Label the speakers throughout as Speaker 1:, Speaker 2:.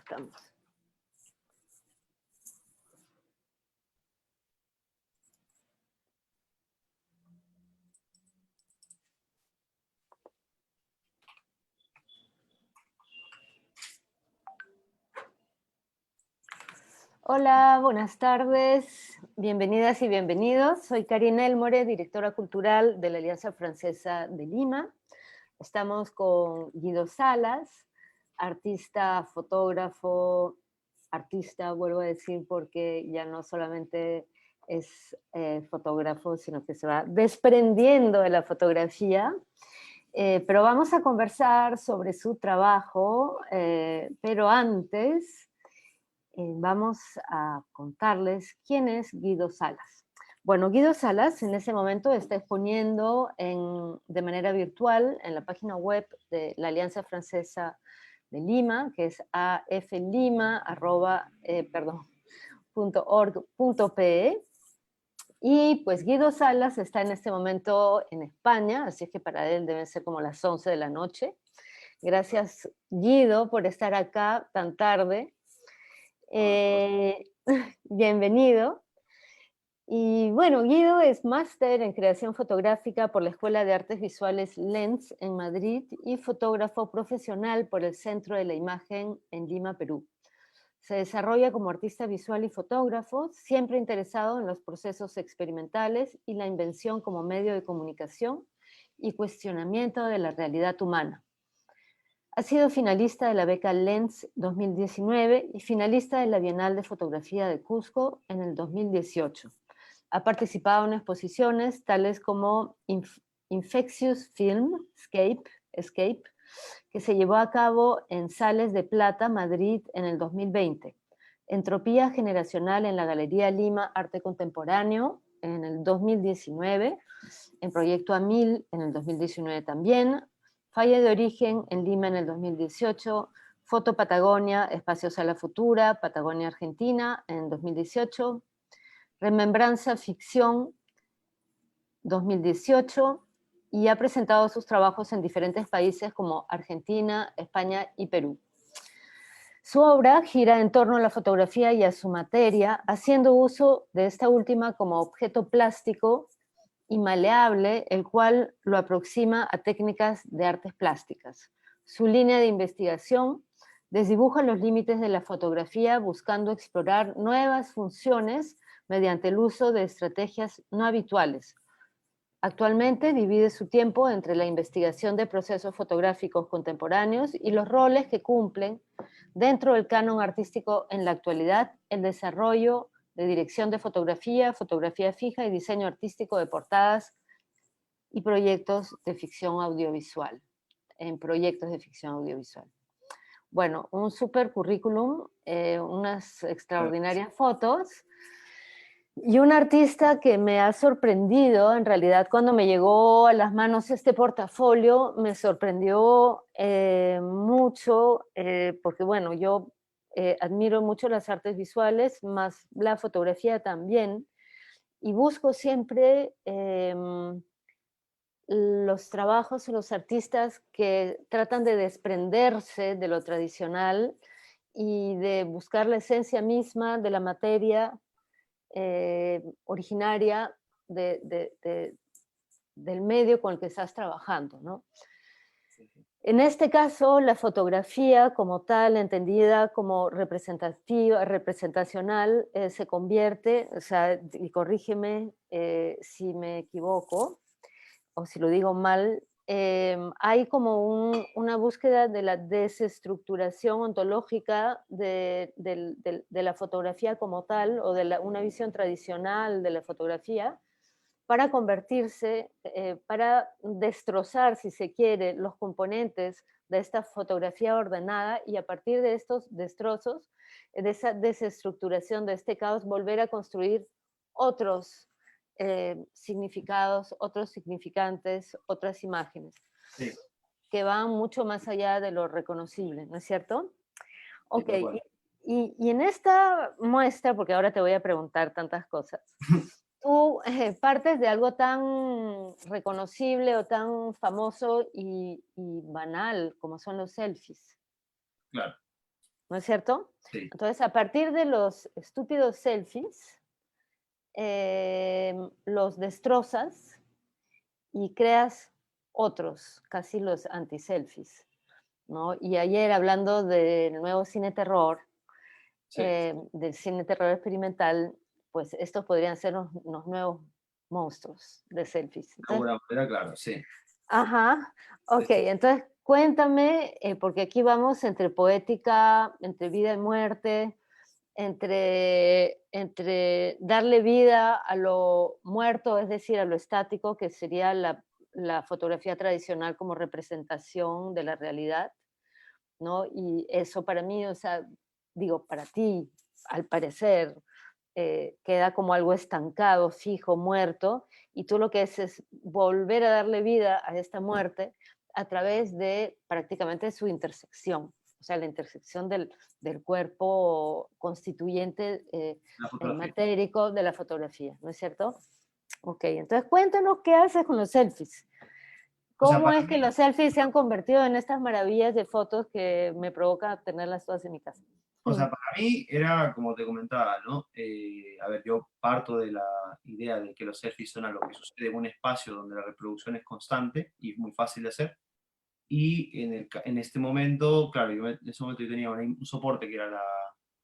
Speaker 1: estamos. Hola, buenas tardes, bienvenidas y bienvenidos. Soy Karine Elmore, directora cultural de la Alianza Francesa de Lima. Estamos con Guido Salas, artista, fotógrafo, artista, vuelvo a decir, porque ya no solamente es fotógrafo, sino que se va desprendiendo de la fotografía. Pero vamos a conversar sobre su trabajo, pero antes vamos a contarles quién es Guido Salas. Bueno, Guido Salas en ese momento está exponiendo de manera virtual en la página web de la Alianza Francesa de Lima, que es aflima.org.pe. Y pues Guido Salas está en este momento en España, así es que para él deben ser como las 11 de la noche. Gracias, Guido, por estar acá tan tarde. Bienvenido. Y bueno, Guido es máster en creación fotográfica por la Escuela de Artes Visuales Lens en Madrid y fotógrafo profesional por el Centro de la Imagen en Lima, Perú. Se desarrolla como artista visual y fotógrafo, siempre interesado en los procesos experimentales y la invención como medio de comunicación y cuestionamiento de la realidad humana. Ha sido finalista de la beca Lens 2019 y finalista de la Bienal de Fotografía de Cusco en el 2018. Ha participado en exposiciones tales como Infectious Film Escape, que se llevó a cabo en Sales de Plata, Madrid, en el 2020. Entropía Generacional en la Galería Lima Arte Contemporáneo en el 2019. En Proyecto A1000 en el 2019 también. Falla de Origen en Lima en el 2018, Foto Patagonia, Espacio Sala Futura, Patagonia Argentina en 2018, Remembranza Ficción 2018, y ha presentado sus trabajos en diferentes países como Argentina, España y Perú. Su obra gira en torno a la fotografía y a su materia, haciendo uso de esta última como objeto plástico y maleable, el cual lo aproxima a técnicas de artes plásticas. Su línea de investigación desdibuja los límites de la fotografía buscando explorar nuevas funciones mediante el uso de estrategias no habituales. Actualmente divide su tiempo entre la investigación de procesos fotográficos contemporáneos y los roles que cumplen dentro del canon artístico en la actualidad, el desarrollo de dirección de fotografía, fotografía fija y diseño artístico de portadas y proyectos de ficción audiovisual, en proyectos de ficción audiovisual. Bueno, un super currículum, unas extraordinarias fotos, y un artista que me ha sorprendido, en realidad, cuando me llegó a las manos este portafolio, me sorprendió mucho, porque bueno, yo admiro mucho las artes visuales, más la fotografía también, y busco siempre los trabajos o los artistas que tratan de desprenderse de lo tradicional y de buscar la esencia misma de la materia originaria del medio con el que estás trabajando, ¿no? En este caso, la fotografía como tal, entendida como representativa, representacional, se convierte, o sea, y corrígeme si me equivoco o si lo digo mal, hay como una búsqueda de la desestructuración ontológica de la fotografía como tal, o de una visión tradicional de la fotografía, para convertirse, para destrozar, si se quiere, los componentes de esta fotografía ordenada, y a partir de estos destrozos, de esa desestructuración, de este caos, volver a construir otros significados, otros significantes, otras imágenes, sí, que van mucho más allá de lo reconocible, ¿no es cierto? Ok, y en esta muestra, porque ahora te voy a preguntar tantas cosas, tú partes de algo tan reconocible o tan famoso y banal como son los selfies.
Speaker 2: Claro.
Speaker 1: ¿no es cierto?
Speaker 2: Sí.
Speaker 1: Entonces, a partir de los estúpidos selfies, los destrozas y creas otros, casi los anti-selfies, ¿no? Y ayer, hablando del nuevo cine terror,
Speaker 2: Sí,
Speaker 1: del cine terror experimental, pues estos podrían ser unos nuevos monstruos de selfies.
Speaker 2: de
Speaker 1: Entonces,
Speaker 2: alguna manera, claro, sí.
Speaker 1: ajá,
Speaker 2: Sí,
Speaker 1: ok, entonces cuéntame, porque aquí vamos entre poética, entre vida y muerte, entre darle vida a lo muerto, es decir, a lo estático, que sería la fotografía tradicional como representación de la realidad, ¿no? Y eso para mí, o sea, digo, para ti, al parecer, queda como algo estancado, fijo, muerto, y tú lo que es volver a darle vida a esta muerte a través de prácticamente su intersección, o sea, la intersección del cuerpo constituyente
Speaker 2: la fotografía.
Speaker 1: matérico de la fotografía, ¿no es cierto? Ok, entonces cuéntanos qué haces con los selfies.
Speaker 2: O sea,
Speaker 1: ¿Cómo es que los selfies se han convertido en estas maravillas de fotos que me provoca tenerlas todas en mi casa?
Speaker 2: para mí era como te comentaba, ¿no? A ver, yo parto de la idea de que los selfies son a lo que sucede en un espacio donde la reproducción es constante y muy fácil de hacer. Y en este momento, claro, en ese momento yo tenía un soporte que era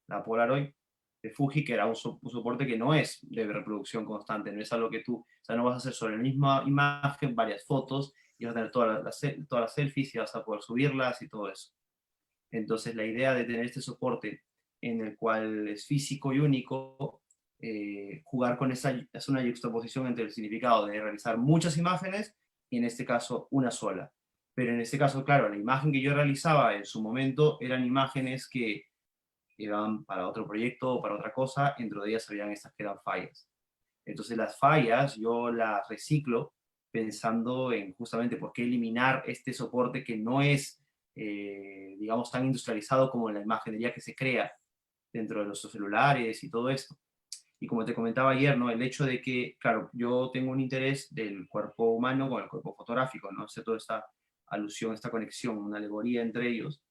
Speaker 2: la Polaroid de Fuji, que era un soporte que no es de reproducción constante, no es algo que tú, o sea, no vas a hacer sobre la misma imagen varias fotos y vas a tener todas las selfies y vas a poder subirlas y todo eso. Entonces, la idea de tener este soporte en el cual es físico y único, jugar con esa, es una juxtaposición entre el significado de realizar muchas imágenes y en este caso una sola. Pero en este caso, claro, la imagen que yo realizaba en su momento eran imágenes que iban para otro proyecto o para otra cosa, dentro de ellas habían estas que eran fallas. Entonces las fallas yo las reciclo pensando en justamente por qué eliminar este soporte que no es, digamos, tan industrializado como la imaginería que se crea dentro de nuestros celulares y todo esto. Y como te comentaba ayer, ¿no? El hecho de que, claro, yo tengo un interés del cuerpo humano con el cuerpo fotográfico, ¿no? Sé toda esta alusión, esta conexión, una alegoría entre ellos.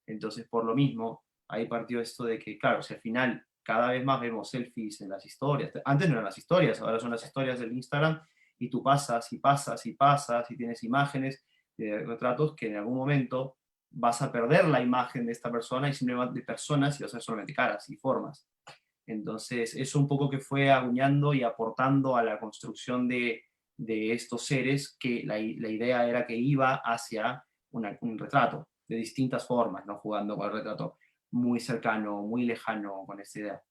Speaker 2: Entonces, por lo mismo, ahí partió esto de que, claro, si al final cada vez más vemos selfies en las historias, antes no eran las historias, ahora son las historias del Instagram, y tú pasas y pasas y pasas y tienes imágenes de retratos que en algún momento vas a perder la imagen de esta persona y simplemente de personas y vas a ver solamente caras y formas. Entonces, eso un poco que fue acuñando y aportando a la construcción de estos seres, que la idea era que iba hacia un retrato de distintas formas, ¿no? Jugando con el retrato muy cercano, muy lejano con esta idea.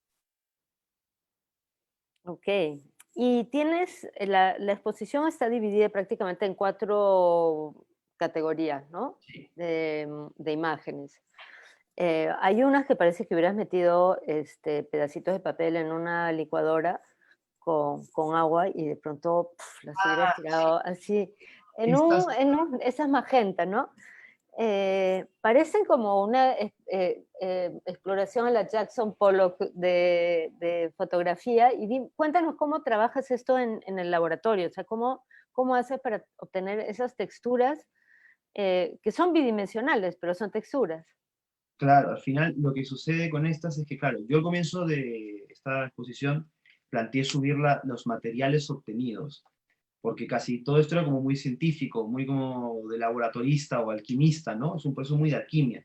Speaker 1: Ok. Y tienes, la exposición está dividida prácticamente en cuatro categorías, ¿no?
Speaker 2: Sí.
Speaker 1: De imágenes. Hay unas que parece que hubieras metido pedacitos de papel en una licuadora con agua y de pronto las hubieras
Speaker 2: Ah, sí.
Speaker 1: tirado así,
Speaker 2: Estas,
Speaker 1: esas magenta, ¿no? Parecen como una exploración a la Jackson Pollock de fotografía. Y cuéntanos cómo trabajas esto en el laboratorio, o sea, cómo haces para obtener esas texturas que son bidimensionales, pero son texturas.
Speaker 2: claro, al final lo que sucede con estas es que, claro, yo al comienzo de esta exposición planteé subir los materiales obtenidos, porque casi todo esto era como muy científico, muy como de laboratorista o alquimista, ¿no? Es un proceso muy de alquimia.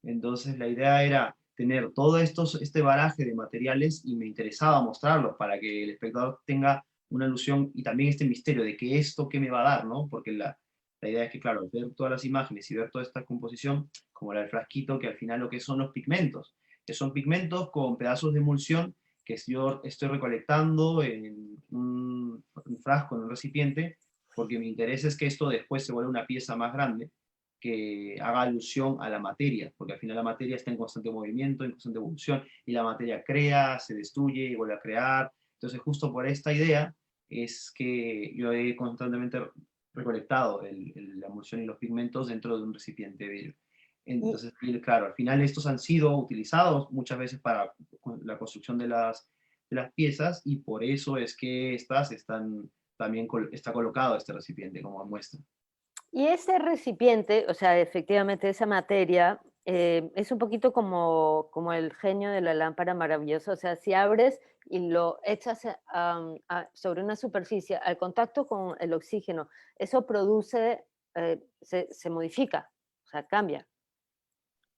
Speaker 2: Entonces la idea era tener todo este baraje de materiales y me interesaba mostrarlos para que el espectador tenga una ilusión y también este misterio de que esto qué me va a dar, ¿no? Porque la idea es que, claro, ver todas las imágenes y ver toda esta composición, como la del frasquito, que al final lo que son los pigmentos, que son pigmentos con pedazos de emulsión que yo estoy recolectando en un frasco, en un recipiente, porque mi interés es que esto después se vuelva una pieza más grande que haga alusión a la materia, porque al final la materia está en constante movimiento, en constante evolución, y la materia crea, se destruye y vuelve a crear. Entonces, justo por esta idea es que yo he constantemente recolectado la emulsión y los pigmentos dentro de un recipiente de vidrio.
Speaker 1: Y,
Speaker 2: Entonces, claro, al final estos han sido utilizados muchas veces para la construcción de las piezas y por eso es que estas están también está colocado este recipiente como muestra.
Speaker 1: y ese recipiente, o sea, efectivamente esa materia, Es un poquito como el genio de la lámpara maravillosa, o sea, si abres y lo echas sobre una superficie al contacto con el oxígeno, eso produce, se modifica, o sea, cambia,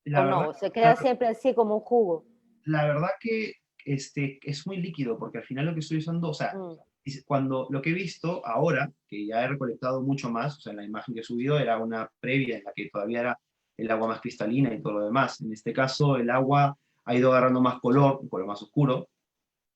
Speaker 1: o
Speaker 2: La verdad,
Speaker 1: no, se queda
Speaker 2: claro,
Speaker 1: siempre así como un jugo.
Speaker 2: la verdad que es muy líquido, porque al final lo que estoy usando, o sea,
Speaker 1: Mm,
Speaker 2: cuando lo que he visto ahora, que ya he recolectado mucho más, o sea, en la imagen que he subido era una previa en la que todavía era el agua más cristalina y todo lo demás. En este caso, el agua ha ido agarrando más color, un color más oscuro,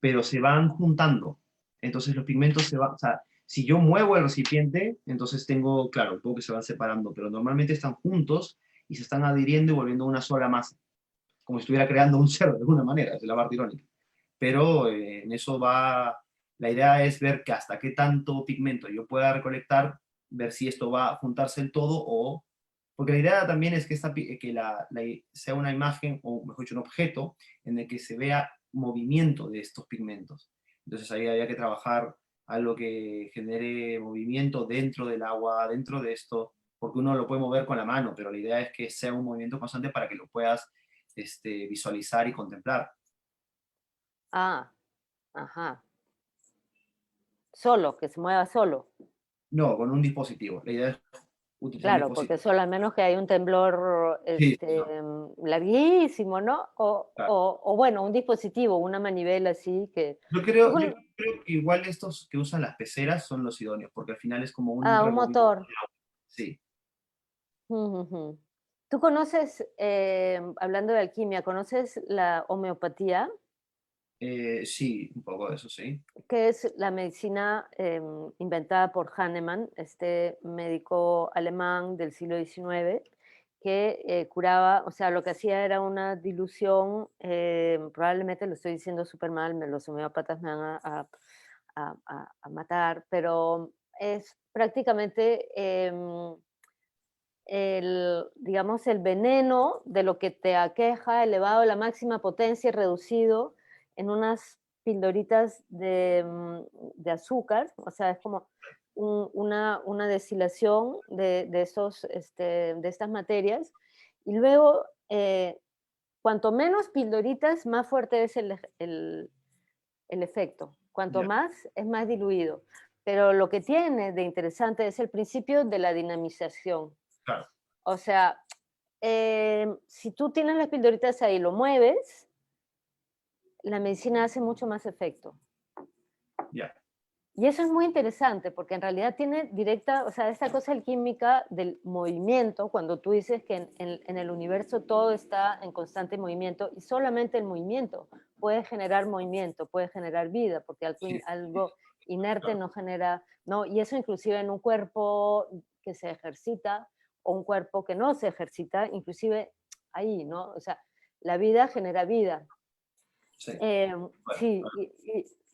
Speaker 2: pero se van juntando. Entonces los pigmentos se van, o sea, si yo muevo el recipiente, entonces tengo, claro, todo que se van separando, pero normalmente están juntos y se están adhiriendo y volviendo una sola masa, como si estuviera creando un cerdo de alguna manera, es la parte irónica. Pero en eso va, la idea es ver que hasta qué tanto pigmento yo pueda recolectar, ver si esto va a juntarse el todo o... Porque la idea también es que, que sea una imagen, o mejor dicho, un objeto en el que se vea movimiento de estos pigmentos. Entonces ahí había que trabajar algo que genere movimiento dentro del agua, dentro de esto, porque uno lo puede mover con la mano, pero la idea es que sea un movimiento constante para que lo puedas visualizar y contemplar.
Speaker 1: ah, ajá, solo, que se mueva solo.
Speaker 2: No, con un dispositivo. La idea es utilizar un
Speaker 1: Claro, porque
Speaker 2: dispositivo.
Speaker 1: solo al menos que hay un temblor
Speaker 2: Sí, no,
Speaker 1: larguísimo, ¿no?
Speaker 2: claro.
Speaker 1: O bueno, un dispositivo, una manivela así que...
Speaker 2: Yo creo que igual estos que usan las peceras son los idóneos, porque al final es como un
Speaker 1: Un
Speaker 2: remolino.
Speaker 1: motor.
Speaker 2: Sí.
Speaker 1: Ujujú. ¿Tú conoces, hablando de alquimia, conoces la homeopatía,
Speaker 2: Sí, un poco de eso, sí.
Speaker 1: que es la medicina inventada por Hahnemann, este médico alemán del siglo XIX, que curaba, o sea, lo que hacía era una dilución, probablemente lo estoy diciendo súper mal, los homeópatas me van a matar, pero es prácticamente digamos, el veneno de lo que te aqueja elevado a la máxima potencia y reducido en unas pildoritas de azúcar, o sea, es como una destilación de estas materias, y luego, cuanto menos pildoritas, más fuerte es el efecto, cuanto
Speaker 2: Ya,
Speaker 1: más es más diluido. Pero lo que tiene de interesante es el principio de la dinamización.
Speaker 2: claro,
Speaker 1: O sea, si tú tienes las pildoritas ahí, lo mueves, la medicina hace mucho más efecto.
Speaker 2: ya.
Speaker 1: Y eso es muy interesante porque en realidad tiene directa, o sea, esta cosa alquímica del movimiento, cuando tú dices que en el universo todo está en constante movimiento y solamente el movimiento puede generar movimiento, puede generar vida, porque
Speaker 2: Sí, sí,
Speaker 1: algo inerte
Speaker 2: claro.
Speaker 1: no genera, no, y eso inclusive en un cuerpo que se ejercita o un cuerpo que no se ejercita, inclusive ahí, ¿no? O sea, la vida genera vida.
Speaker 2: Sí, bueno,
Speaker 1: Sí,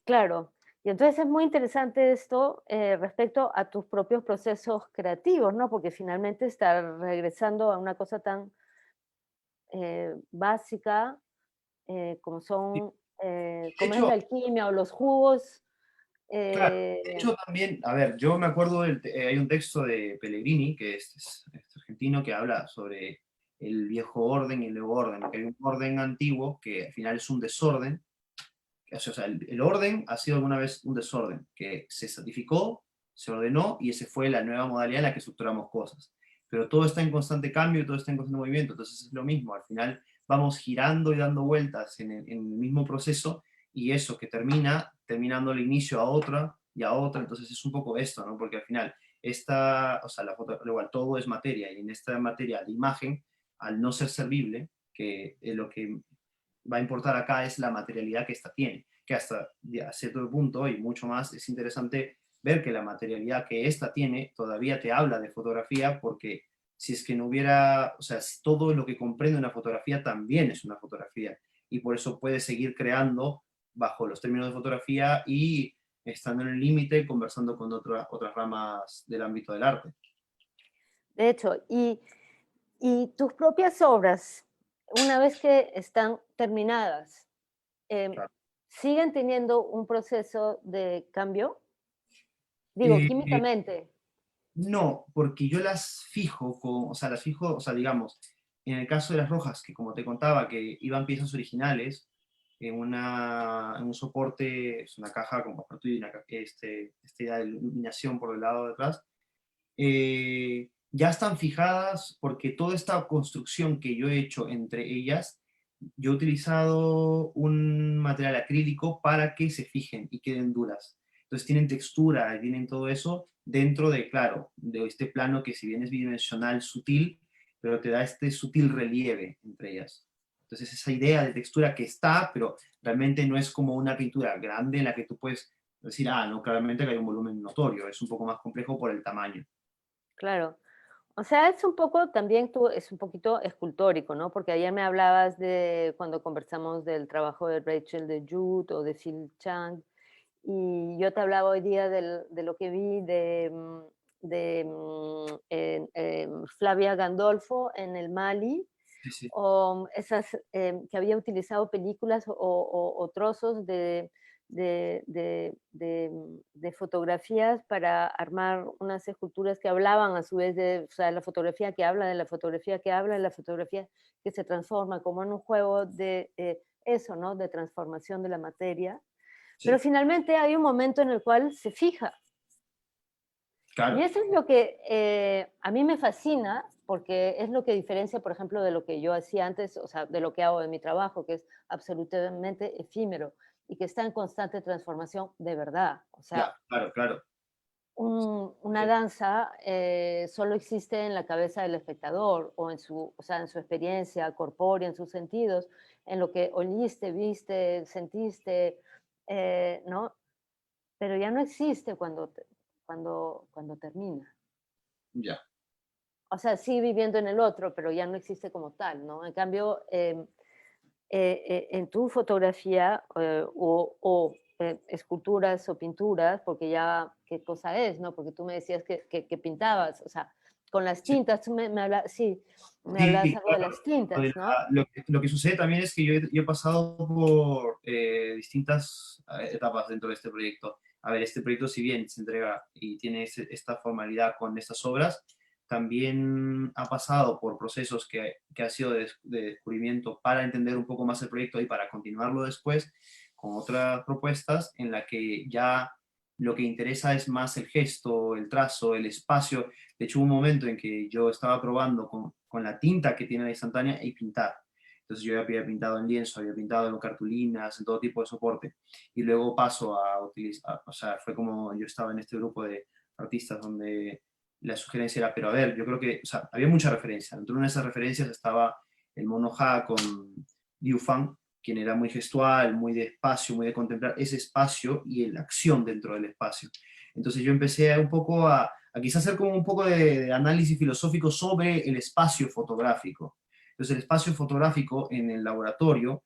Speaker 1: claro. Y entonces es muy interesante esto respecto a tus propios procesos creativos, ¿no? Porque finalmente estar regresando a una cosa tan básica como
Speaker 2: sí.
Speaker 1: son,
Speaker 2: De
Speaker 1: como es
Speaker 2: hecho,
Speaker 1: la alquimia o los jugos.
Speaker 2: claro,
Speaker 1: eh,
Speaker 2: de hecho también, a ver, yo me acuerdo hay un texto de Pellegrini, que es argentino, que habla sobre el viejo orden y el nuevo orden, que hay un orden antiguo que al final es un desorden, o sea, el orden ha sido alguna vez un desorden, que se estratificó, se ordenó y esa fue la nueva modalidad en la que estructuramos cosas. Pero todo está en constante cambio, todo está en constante movimiento, entonces es lo mismo, al final vamos girando y dando vueltas en el mismo proceso y eso que terminando el inicio a otra y a otra, entonces es un poco esto, ¿no? Porque al final, o sea, la foto, igual todo es materia y en esta materia, la imagen, al no ser servible, que es lo que va a importar acá es la materialidad que esta tiene, que hasta a cierto punto y mucho más es interesante ver que la materialidad que esta tiene todavía te habla de fotografía porque si es que no hubiera, o sea, todo lo que comprende una fotografía también es una fotografía y por eso puede seguir creando bajo los términos de fotografía y estando en el límite conversando con otras ramas del ámbito del arte.
Speaker 1: de hecho, y tus propias obras, una vez que están terminadas, eh,
Speaker 2: Claro.
Speaker 1: ¿siguen teniendo un proceso de cambio? Digo,
Speaker 2: Eh,
Speaker 1: químicamente.
Speaker 2: no, porque yo las fijo, o sea, las fijo, o sea, digamos, en el caso de las rojas, que como te contaba, que iban piezas originales en un soporte, es una caja como y esta idea de iluminación por el lado de atrás, ya están fijadas porque toda esta construcción que yo he hecho entre ellas, yo he utilizado un material acrílico para que se fijen y queden duras. Entonces tienen textura y tienen todo eso dentro de, claro, de este plano que si bien es bidimensional, sutil, pero te da este sutil relieve entre ellas. Entonces esa idea de textura que está, pero realmente no es como una pintura grande en la que tú puedes decir, ah, no, claramente que hay un volumen notorio, es un poco más complejo por el tamaño.
Speaker 1: Claro. O sea, es un poco también tú, es un poquito escultórico, ¿no? Porque ayer me hablabas de cuando conversamos del trabajo de Rachel de Jude o de Phil Chang, y yo te hablaba hoy día de lo que vi Flavia Gandolfo en el Mali,
Speaker 2: Sí, sí.
Speaker 1: o esas que había utilizado películas o trozos de fotografías para armar unas esculturas que hablaban a su vez de, o sea, la fotografía que habla de la fotografía que habla de la fotografía que se transforma, como en un juego de eso, ¿no? De transformación de la materia. Pero
Speaker 2: Sí,
Speaker 1: finalmente hay un momento en el cual se fija. Y
Speaker 2: claro.
Speaker 1: eso es lo que a mí me fascina, porque es lo que diferencia, por ejemplo, de lo que yo hacía antes, o sea, de lo que hago en mi trabajo, que es absolutamente efímero y que está en constante transformación de verdad. O sea,
Speaker 2: Claro, claro.
Speaker 1: una
Speaker 2: Sí,
Speaker 1: danza solo existe en la cabeza del espectador o en su, o sea, en su experiencia corpórea, en sus sentidos, en lo que oliste, viste, sentiste, ¿no? Pero ya no existe cuando termina.
Speaker 2: ya.
Speaker 1: O sea, sí viviendo en el otro, pero ya no existe como tal, ¿no? En cambio, en tu fotografía esculturas o pinturas, porque ya qué cosa es, ¿no? Porque tú me decías que pintabas, o sea, con las
Speaker 2: Sí,
Speaker 1: tintas, tú me hablas, sí, me hablabas
Speaker 2: sí,
Speaker 1: algo de
Speaker 2: claro.
Speaker 1: las tintas, ¿no?
Speaker 2: Lo que sucede también es que yo he pasado por distintas etapas dentro de este proyecto. A ver, este proyecto, si bien se entrega y tiene esta formalidad con estas obras, también ha pasado por procesos que ha sido de descubrimiento para entender un poco más el proyecto y para continuarlo después con otras propuestas en la que ya lo que interesa es más el gesto, el trazo, el espacio. De hecho, hubo un momento en que yo estaba probando con la tinta que tiene la instantánea y pintar. Entonces yo ya había pintado en lienzo, había pintado en cartulinas, en todo tipo de soporte. Y luego paso a utilizar, o sea, fue como yo estaba en este grupo de artistas donde la sugerencia era, pero a ver, yo creo que, o sea, había mucha referencia. Dentro de una de esas referencias estaba el mono Ha con Liu Fang, quien era muy gestual, muy de espacio, muy de contemplar ese espacio y la acción dentro del espacio. Entonces yo empecé un poco a quizás hacer como un poco de análisis filosófico sobre el espacio fotográfico. Entonces el espacio fotográfico en el laboratorio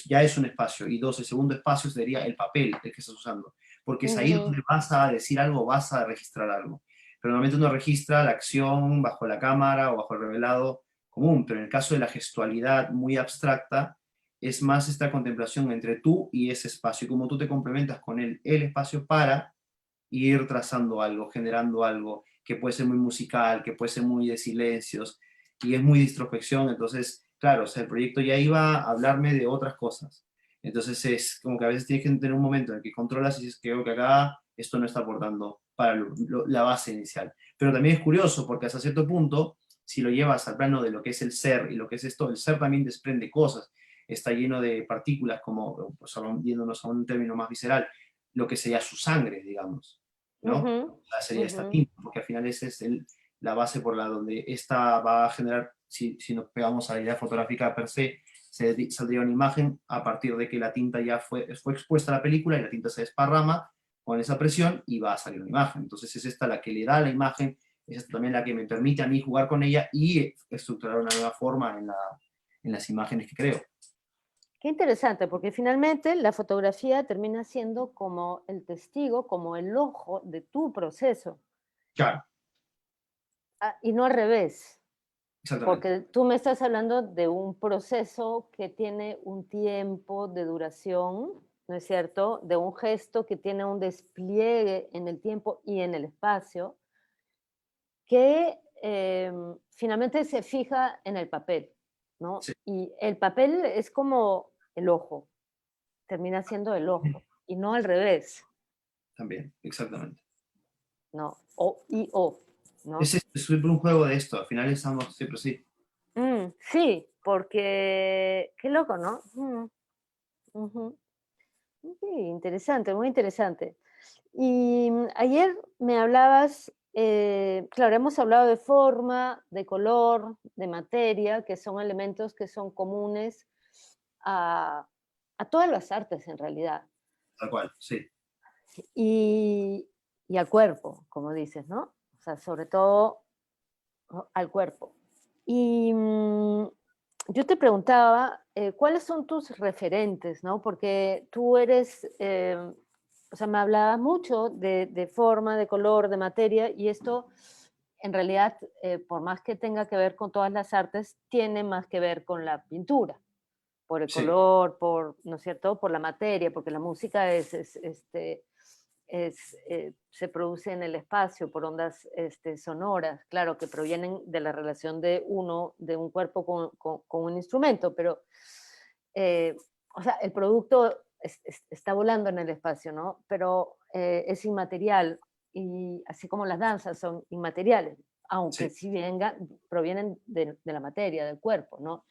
Speaker 2: ya es un espacio y dos, el segundo espacio sería el papel el que estás usando, porque es ahí
Speaker 1: Ujú,
Speaker 2: donde vas a decir algo, vas a registrar algo. Pero normalmente uno registra la acción bajo la cámara o bajo el revelado común, pero en el caso de la gestualidad muy abstracta, es más esta contemplación entre tú y ese espacio, y cómo tú te complementas con el espacio para ir trazando algo, generando algo que puede ser muy musical, que puede ser muy de silencios, y es muy de introspección. Entonces, claro, o sea, el proyecto ya iba a hablarme de otras cosas. Entonces es como que a veces tienes que tener un momento en el que controlas y dices, creo que acá esto no está aportando para la base inicial. Pero también es curioso porque hasta cierto punto, si lo llevas al plano de lo que es el ser y lo que es esto, el ser también desprende cosas. Está lleno de partículas, como, pues, yéndonos a un término más visceral, lo que sería su sangre, digamos. ¿No?
Speaker 1: ujú,
Speaker 2: Sería esta
Speaker 1: ujú.
Speaker 2: tinta, porque al final esa es la base por la donde esta va a generar, si nos pegamos a la idea fotográfica per se, saldría una imagen a partir de que la tinta ya fue expuesta a la película y la tinta se desparrama con esa presión y va a salir una imagen. Entonces es esta la que le da la imagen, es esta también la que me permite a mí jugar con ella y estructurar una nueva forma en las imágenes que creo.
Speaker 1: Qué interesante, porque finalmente la fotografía termina siendo como el testigo, como el ojo de tu proceso,
Speaker 2: Claro,
Speaker 1: y no al revés.
Speaker 2: exactamente.
Speaker 1: Porque tú me estás hablando de un proceso que tiene un tiempo de duración, ¿no es cierto? De un gesto que tiene un despliegue en el tiempo y en el espacio, que finalmente se fija en el papel, ¿no?
Speaker 2: Sí,
Speaker 1: Y el papel es como el ojo, termina siendo el ojo, y no al revés,
Speaker 2: también, exactamente.
Speaker 1: ¿no? O y o, ¿no?
Speaker 2: Es siempre un juego de esto, al final estamos siempre así.
Speaker 1: Sí, porque qué loco, ¿no? Ujú. Sí, interesante, muy interesante. Y ayer me hablabas, claro, hemos hablado de forma, de color, de materia, que son elementos que son comunes a, a todas las artes en realidad,
Speaker 2: Tal cual, sí.
Speaker 1: y, y al cuerpo, como dices, ¿no? O sea, sobre todo al cuerpo. Y yo te preguntaba, ¿cuáles son tus referentes, no? Porque tú eres, o sea, me hablabas mucho de forma, de color, de materia, y esto, en realidad, por más que tenga que ver con todas las artes, tiene más que ver con la pintura, por el
Speaker 2: Sí,
Speaker 1: color, por, ¿no es cierto?, por la materia, porque la música se produce en el espacio por ondas sonoras, claro, que provienen de la relación de uno, de un cuerpo con un instrumento, pero, eh, o sea, el producto está volando en el espacio, ¿no? Pero es inmaterial, y así como las danzas son inmateriales,
Speaker 2: sí,
Speaker 1: aunque sí provienen de la materia, del cuerpo, ¿no?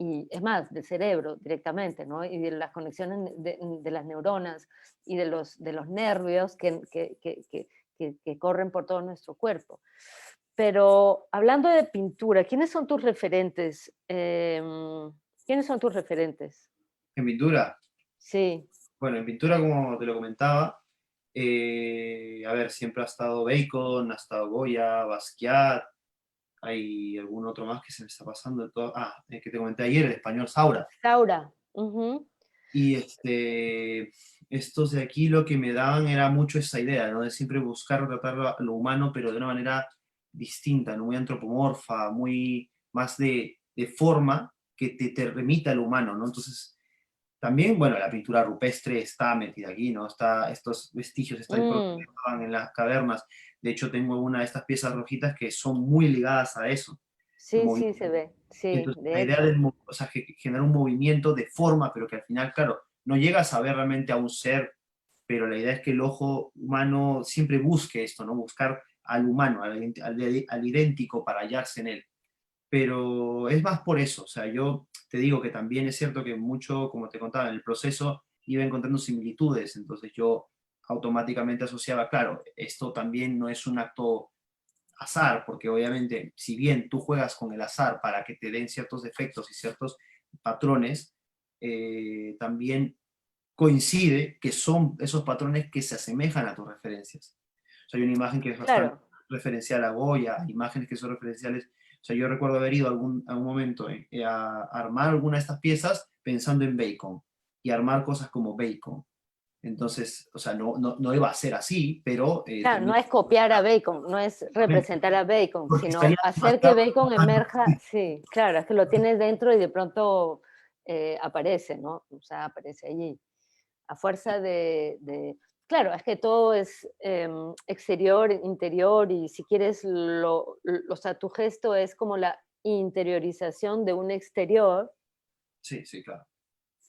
Speaker 1: Y es más, del cerebro directamente, ¿no? Y de las conexiones de las neuronas y de los nervios que corren por todo nuestro cuerpo. Pero hablando de pintura, ¿quiénes son tus referentes? ¿Quiénes son tus referentes?
Speaker 2: en pintura.
Speaker 1: Sí,
Speaker 2: Bueno, en pintura, como te lo comentaba, a ver, siempre ha estado Bacon, ha estado Goya, Basquiat, hay algún otro más que se me está pasando. El que te comenté ayer, el español Saura.
Speaker 1: Saura. Ujú.
Speaker 2: Y estos de aquí lo que me daban era mucho esa idea, ¿no? De siempre buscar retratar lo humano, pero de una manera distinta, ¿no? Muy antropomorfa, muy más de forma que te remita al humano, ¿no? Entonces, también, bueno, la pintura rupestre está metida aquí, ¿no? Estos vestigios están porque
Speaker 1: Mm,
Speaker 2: estaban en las cavernas. De hecho, tengo una de estas piezas rojitas que son muy ligadas a eso.
Speaker 1: sí, sí, se ve. Sí,
Speaker 2: Entonces, la
Speaker 1: de
Speaker 2: idea
Speaker 1: hecho.
Speaker 2: o sea, que genera un movimiento de forma, pero que al final, claro, no llegas a ver realmente a un ser, pero la idea es que el ojo humano siempre busque esto, ¿no? Buscar al humano, al idéntico para hallarse en él. Pero es más por eso, o sea, yo te digo que también es cierto que mucho, como te contaba, en el proceso iba encontrando similitudes, entonces yo automáticamente asociaba, claro, esto también no es un acto azar, porque obviamente si bien tú juegas con el azar para que te den ciertos defectos y ciertos patrones, también coincide que son esos patrones que se asemejan a tus referencias. O sea, hay una imagen que es bastante
Speaker 1: Claro.
Speaker 2: referencial a Goya, imágenes que son referenciales. O sea, yo recuerdo haber ido algún momento a armar alguna de estas piezas pensando en Bacon y armar cosas como Bacon. Entonces, o sea, no iba a ser así, pero
Speaker 1: Claro, no
Speaker 2: tenía
Speaker 1: es copiar a Bacon, no es representar a Bacon,
Speaker 2: porque
Speaker 1: sino
Speaker 2: estaría
Speaker 1: hacer que
Speaker 2: demasiado
Speaker 1: Bacon emerja, sí, claro, es que lo tienes dentro y de pronto aparece, ¿no? O sea, aparece allí. A fuerza claro, es que todo es exterior, interior, y si quieres, o sea, tu gesto es como la interiorización de un exterior
Speaker 2: sí, sí, claro.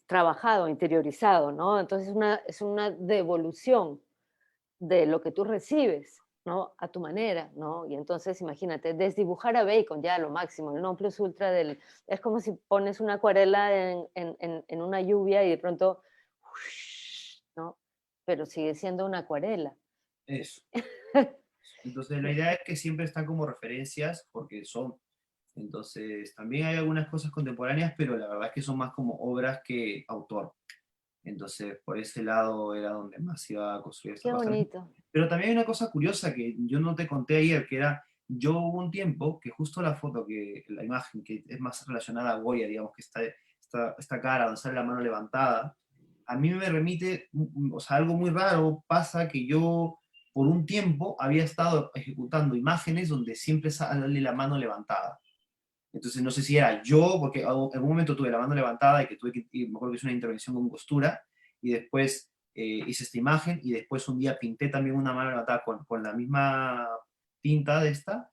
Speaker 1: trabajado, interiorizado, ¿no? Entonces es una devolución de lo que tú recibes, ¿no? A tu manera, ¿no? Y entonces imagínate, desdibujar a Bacon ya lo máximo, el non plus ultra es como si pones una acuarela en una lluvia y de pronto, ¿no? Pero sigue siendo una acuarela.
Speaker 2: Eso. Entonces, la idea es que siempre están como referencias, porque son. Entonces, también hay algunas cosas contemporáneas, pero la verdad es que son más como obras que autor. Entonces, por ese lado era donde más iba a construir esta
Speaker 1: Qué
Speaker 2: cosa.
Speaker 1: bonito.
Speaker 2: Pero también hay una cosa curiosa que yo no te conté ayer, que era, yo hubo un tiempo que justo la imagen que es más relacionada a Goya, digamos, que está esta cara donde sale la mano levantada, a mí me remite, o sea, algo muy raro pasa que yo por un tiempo había estado ejecutando imágenes donde siempre sale la mano levantada. Entonces no sé si era yo, porque en algún momento tuve la mano levantada y que tuve que, y me acuerdo que hice una intervención con costura, y después hice esta imagen, y después un día pinté también una mano levantada con la misma tinta de esta,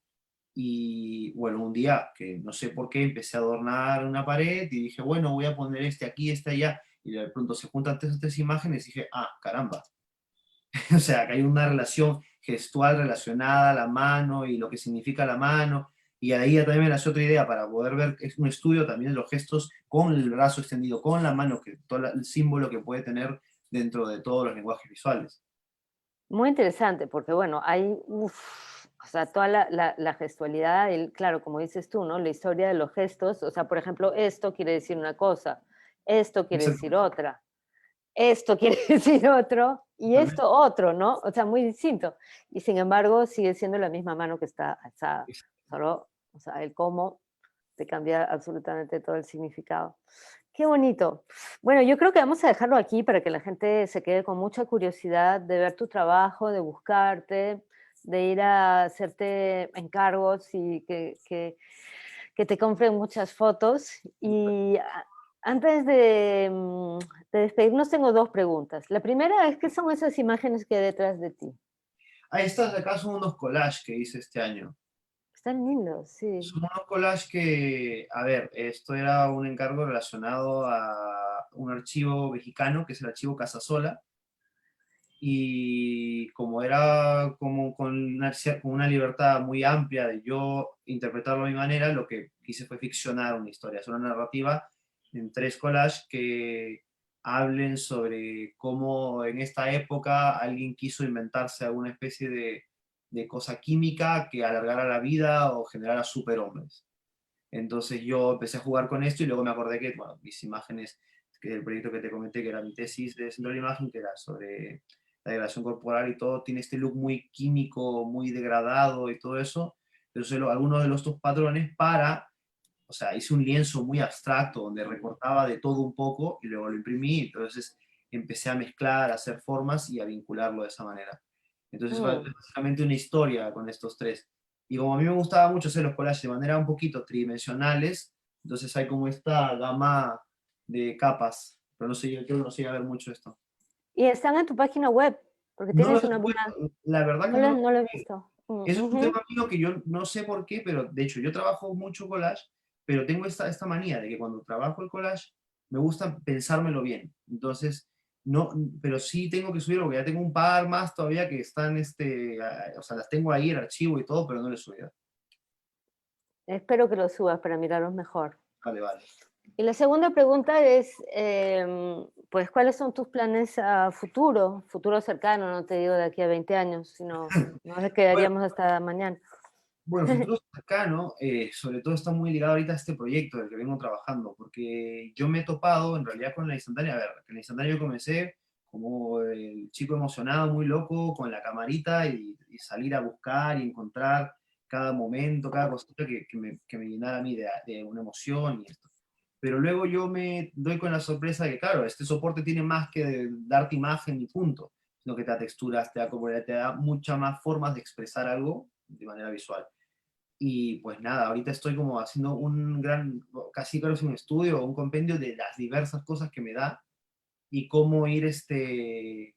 Speaker 2: Y bueno, un día que no sé por qué empecé a adornar una pared y dije, bueno, voy a poner este aquí, este allá. Y de pronto se juntan tres imágenes y dije, ah, caramba. O sea, que hay una relación gestual relacionada a la mano y lo que significa la mano. Y ahí ya también me nació otra idea para poder ver, es un estudio también de los gestos con el brazo extendido, con la mano, que todo el símbolo que puede tener dentro de todos los lenguajes visuales.
Speaker 1: Muy interesante, porque bueno, hay, o sea, toda la gestualidad, claro, como dices tú, ¿no? La historia de los gestos, o sea, por ejemplo, esto quiere decir una cosa, esto quiere decir
Speaker 2: Exactamente.
Speaker 1: otra, esto quiere decir otro, y
Speaker 2: Totalmente.
Speaker 1: esto otro, ¿no? O sea, muy distinto. Y sin embargo, sigue siendo la misma mano que está alzada. Solo, o sea, el cómo te cambia absolutamente todo el significado. Qué bonito. Bueno, yo creo que vamos a dejarlo aquí para que la gente se quede con mucha curiosidad de ver tu trabajo, de buscarte, de ir a hacerte encargos y que te compren muchas fotos. Y antes de despedirnos, tengo dos preguntas. La primera es, ¿qué son esas imágenes que hay detrás de ti?
Speaker 2: Ah, estas de acá son unos collages que hice este año.
Speaker 1: Están lindos, sí.
Speaker 2: Son unos collages que, a ver, esto era un encargo relacionado a un archivo mexicano, que es el archivo Casasola, y como era como con una libertad muy amplia de yo interpretarlo a mi manera, lo que quise fue ficcionar una historia, hacer una narrativa en tres collages que hablen sobre cómo en esta época alguien quiso inventarse alguna especie de cosa química que alargara la vida o generara superhombres. Entonces yo empecé a jugar con esto y luego me acordé que, bueno, mis imágenes, que el proyecto que te comenté, que era mi tesis de centro de la imagen, que era sobre la degradación corporal y todo, tiene este look muy químico, muy degradado y todo eso. Entonces algunos de los dos patrones o sea, hice un lienzo muy abstracto donde recortaba de todo un poco y luego lo imprimí. Entonces empecé a mezclar, a hacer formas y a vincularlo de esa manera. Entonces,
Speaker 1: Mm.
Speaker 2: básicamente una historia con estos tres. Y como a mí me gustaba mucho hacer los collages de manera un poquito tridimensionales, entonces hay como esta gama de capas. Pero no sé, yo creo que no se iba a ver mucho esto.
Speaker 1: Y están en tu página web, porque
Speaker 2: No
Speaker 1: tienes
Speaker 2: los he
Speaker 1: una buena...
Speaker 2: puesto, la verdad
Speaker 1: No
Speaker 2: que no
Speaker 1: lo,
Speaker 2: los
Speaker 1: no lo he
Speaker 2: he.
Speaker 1: visto. Mm,
Speaker 2: Eso es un
Speaker 1: ujú.
Speaker 2: tema mío que yo no sé por qué, pero de hecho yo trabajo mucho collage, pero tengo esta manía de que cuando trabajo el collage me gusta pensármelo bien. Entonces, no, pero sí tengo que subirlo, porque ya tengo un par más todavía que están, o sea, las tengo ahí, el archivo y todo, pero no les he subido.
Speaker 1: Espero que lo subas para mirarlos mejor.
Speaker 2: Vale, vale.
Speaker 1: Y la segunda pregunta es, pues, ¿cuáles son tus planes a futuro? Futuro cercano, no te digo de aquí a 20 años, sino nos
Speaker 2: Bueno,
Speaker 1: quedaríamos hasta mañana.
Speaker 2: bueno, futuro cercano, sobre todo está muy ligado ahorita a este proyecto del que vengo trabajando, porque yo me he topado en realidad con la instantánea. A ver, en la instantánea yo comencé como el chico emocionado, muy loco, con la camarita y salir a buscar y encontrar cada momento, cada cosita que me llenara a mí de una emoción y esto. Pero luego yo me doy con la sorpresa de que, claro, este soporte tiene más que darte imagen y punto, sino que te da texturas, te da comodidad, te da muchas más formas de expresar algo de manera visual. Y pues nada, ahorita estoy como haciendo un gran, casi creo que es un estudio, un compendio de las diversas cosas que me da y cómo ir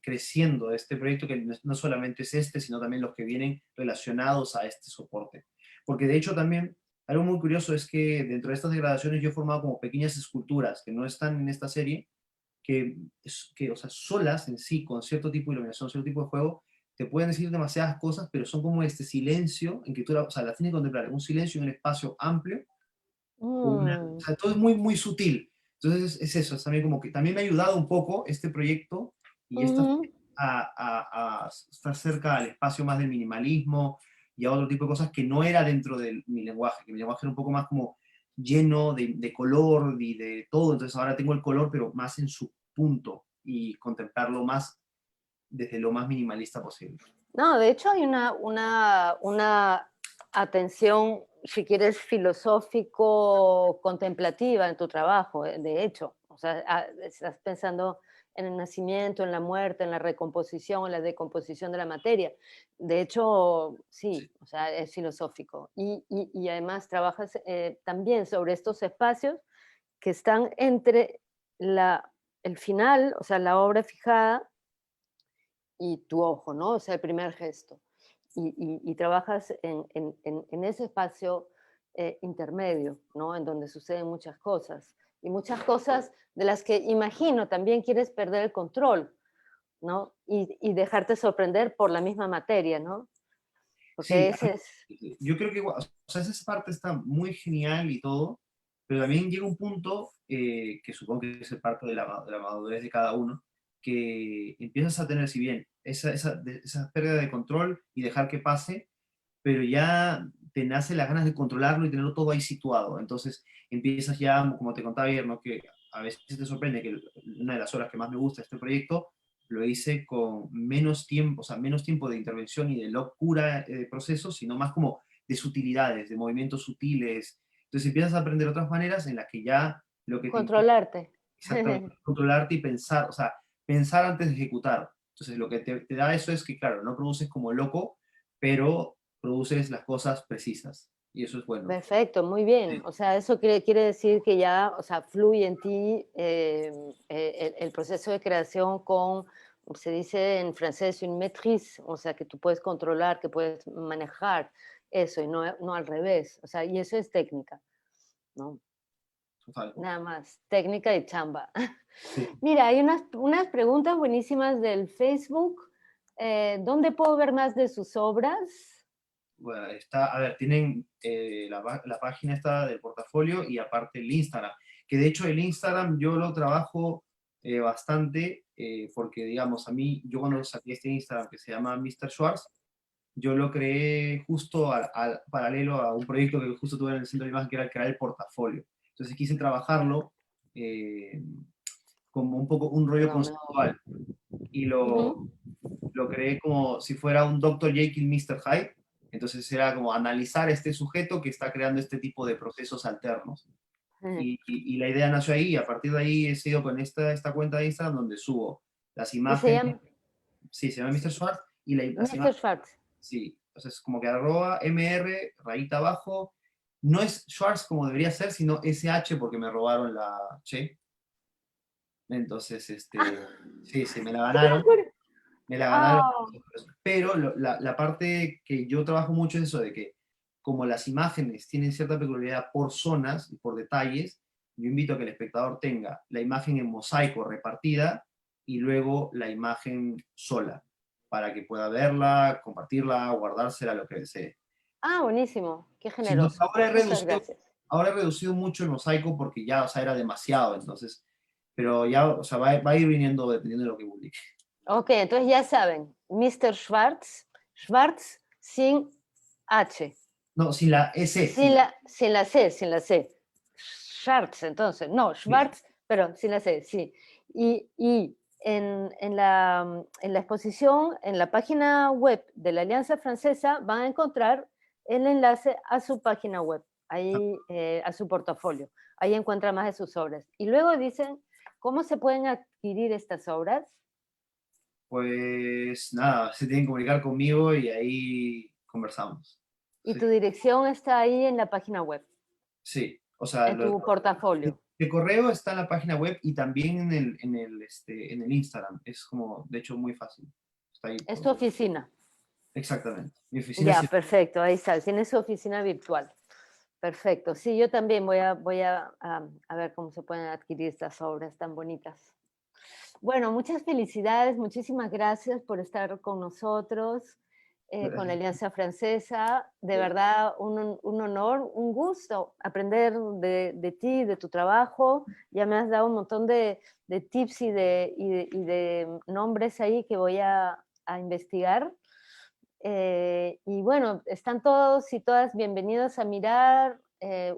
Speaker 2: creciendo este proyecto, que no solamente es este, sino también los que vienen relacionados a este soporte. Porque de hecho también, algo muy curioso es que dentro de estas degradaciones yo he formado como pequeñas esculturas que no están en esta serie, o sea, solas en sí, con cierto tipo de iluminación, cierto tipo de juego, te pueden decir demasiadas cosas, pero son como este silencio en que tú o sea, las tienes que contemplar, un silencio en un espacio amplio, o
Speaker 1: Mm,
Speaker 2: sea, todo es muy, muy sutil. Entonces es eso, es también como que también me ha ayudado un poco este proyecto y
Speaker 1: ujú.
Speaker 2: a estar cerca al espacio más del minimalismo y a otro tipo de cosas que no era dentro de mi lenguaje, que mi lenguaje era un poco más como lleno de color y de todo, entonces ahora tengo el color pero más en su punto y contemplarlo más desde lo más minimalista posible.
Speaker 1: No, de hecho hay una atención, si quieres, filosófico-contemplativa en tu trabajo, de hecho. O sea, estás pensando en el nacimiento, en la muerte, en la recomposición, en la decomposición de la materia. De hecho,
Speaker 2: Sí,
Speaker 1: sí, o sea, es filosófico. Y además trabajas también sobre estos espacios que están entre el final, o sea, la obra fijada, y tu ojo, ¿no? O sea, el primer gesto. y trabajas en ese espacio intermedio, ¿no? En donde suceden muchas cosas. Y muchas cosas de las que imagino también quieres perder el control, ¿no? Y dejarte sorprender por la misma materia, ¿no?
Speaker 2: Sí,
Speaker 1: Porque ese es...
Speaker 2: yo creo que o sea, esa parte está muy genial y todo, pero también llega un punto, que supongo que es parte de la madurez de cada uno, que empiezas a tener, si bien, esa pérdida de control y dejar que pase, pero ya te nace las ganas de controlarlo y tenerlo todo ahí situado. Entonces empiezas ya, como te contaba ayer, ¿no? Que a veces te sorprende que una de las horas que más me gusta de este proyecto lo hice con menos tiempo, o sea, menos tiempo de intervención y de locura de procesos, sino más como de sutilidades, de movimientos sutiles. Entonces empiezas a aprender otras maneras en las que ya lo que te importa
Speaker 1: Controlarte.
Speaker 2: es exactamente controlarte y pensar, o sea, pensar antes de ejecutar. Entonces lo que te da eso es que, claro, no produces como loco, pero produces las cosas precisas. Y eso es bueno.
Speaker 1: Perfecto, muy bien.
Speaker 2: Sí,
Speaker 1: O sea, eso quiere decir que ya, o sea, fluye en ti el proceso de creación con, se dice en francés, une maîtrise, o sea, que tú puedes controlar, que puedes manejar eso y no al revés. O sea, y eso es técnica, ¿no?
Speaker 2: total.
Speaker 1: Nada más, técnica y chamba.
Speaker 2: Sí.
Speaker 1: Mira, hay unas preguntas buenísimas del Facebook. ¿Dónde puedo ver más de sus obras?
Speaker 2: Bueno, está, a ver, tienen la página está del portafolio y aparte el Instagram, que de hecho el Instagram yo lo trabajo bastante porque, digamos, a mí, yo cuando saqué este Instagram que se llama Mr. Schwartz, yo lo creé justo paralelo a un proyecto que justo tuve en el centro de imagen, que era crear el portafolio. Entonces quise trabajarlo eh, como un poco un rollo
Speaker 1: Perdón, no.
Speaker 2: conceptual y
Speaker 1: Ujú.
Speaker 2: lo creé como si fuera un Dr. Jekyll, Mr. Hyde. Entonces era como analizar a este sujeto que está creando este tipo de procesos alternos. Y la idea nació ahí y a partir de ahí he sido con esta cuenta de Instagram donde subo las
Speaker 1: Y se
Speaker 2: imágenes,
Speaker 1: llama
Speaker 2: sí, se llama Mr. Schwartz, y las
Speaker 1: Mr.
Speaker 2: imágenes,
Speaker 1: Schwartz.
Speaker 2: sí, entonces como que arroba MR, rayita abajo, no es Schwartz como debería ser, sino SH porque me robaron la Che, entonces, sí, sí, me la
Speaker 1: ¡Qué
Speaker 2: ganaron,
Speaker 1: locura!
Speaker 2: me la ganaron.
Speaker 1: Ah,
Speaker 2: Pero la parte que yo trabajo mucho es eso de que como las imágenes tienen cierta peculiaridad por zonas y por detalles, yo invito a que el espectador tenga la imagen en mosaico repartida y luego la imagen sola, para que pueda verla, compartirla, guardársela, lo que desee.
Speaker 1: buenísimo. Qué
Speaker 2: Si no,
Speaker 1: generoso. Muchas gracias.
Speaker 2: ahora he reducido mucho el mosaico porque ya, o sea, era demasiado, entonces, pero ya, o sea, va a ir viniendo dependiendo de lo que publique.
Speaker 1: Ok, entonces ya saben, Mr. Schwartz, Schwartz sin H,
Speaker 2: No, sin la S, sin la
Speaker 1: sin la C. Schwartz, entonces, no,
Speaker 2: S.
Speaker 1: Schwartz, pero sin la C, sí. Y en la exposición, en la página web de la Alianza Francesa, van a encontrar el enlace a su página web, ahí, a su portafolio. Ahí encuentran más de sus obras. Y luego dicen, ¿cómo se pueden adquirir estas obras?
Speaker 2: Pues nada, se tienen que comunicar conmigo y ahí conversamos.
Speaker 1: Y
Speaker 2: Sí,
Speaker 1: tu dirección está ahí en la página web,
Speaker 2: sí. O sea,
Speaker 1: en tu portafolio.
Speaker 2: el correo está en la página web y también en el Instagram. Es como, de hecho, muy fácil. Está ahí
Speaker 1: Es tu oficina.
Speaker 2: exactamente. Mi oficina
Speaker 1: Ya,
Speaker 2: sí.
Speaker 1: perfecto, ahí está. Tienes su oficina virtual. Perfecto. Sí, yo también voy a ver cómo se pueden adquirir estas obras tan bonitas. Bueno, muchas felicidades, muchísimas gracias por estar con nosotros, con la Alianza Francesa. De verdad, un honor, un gusto aprender de ti, de tu trabajo. Ya me has dado un montón de tips y de nombres ahí que voy a investigar. Y bueno, están todos y todas bienvenidos a mirar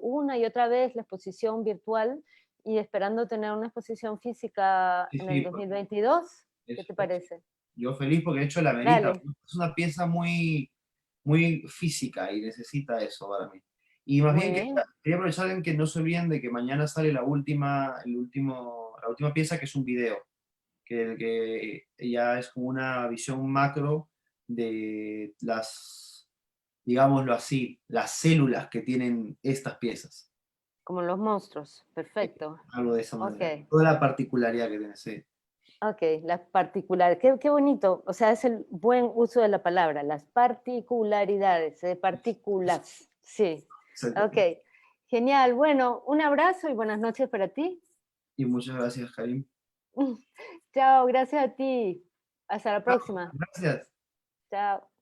Speaker 1: una y otra vez la exposición virtual y esperando tener una exposición física
Speaker 2: Sí,
Speaker 1: en el
Speaker 2: sí,
Speaker 1: 2022. ¿Qué te
Speaker 2: es-
Speaker 1: parece?
Speaker 2: yo feliz porque de hecho la merita.
Speaker 1: Dale.
Speaker 2: Es una pieza muy, muy física y necesita eso para mí. Y más
Speaker 1: Muy
Speaker 2: bien
Speaker 1: bien.
Speaker 2: quería aprovechar en que no se olviden de que mañana sale la última pieza que es un video. Que ya es como una visión macro de las, digámoslo así, las células que tienen estas piezas.
Speaker 1: Como los monstruos. Perfecto.
Speaker 2: Algo de esa
Speaker 1: Ok.
Speaker 2: manera. Toda la particularidad que tiene, sí.
Speaker 1: Ok, las particulares. Qué bonito. O sea, es el buen uso de la palabra. Las particularidades, de partículas. Sí. Ok.
Speaker 2: Exactamente.
Speaker 1: Genial. Bueno, un abrazo y buenas noches para ti.
Speaker 2: Y muchas gracias, Karim.
Speaker 1: Chao, gracias a ti. Hasta la
Speaker 2: Chao,
Speaker 1: próxima.
Speaker 2: gracias.
Speaker 1: Chao.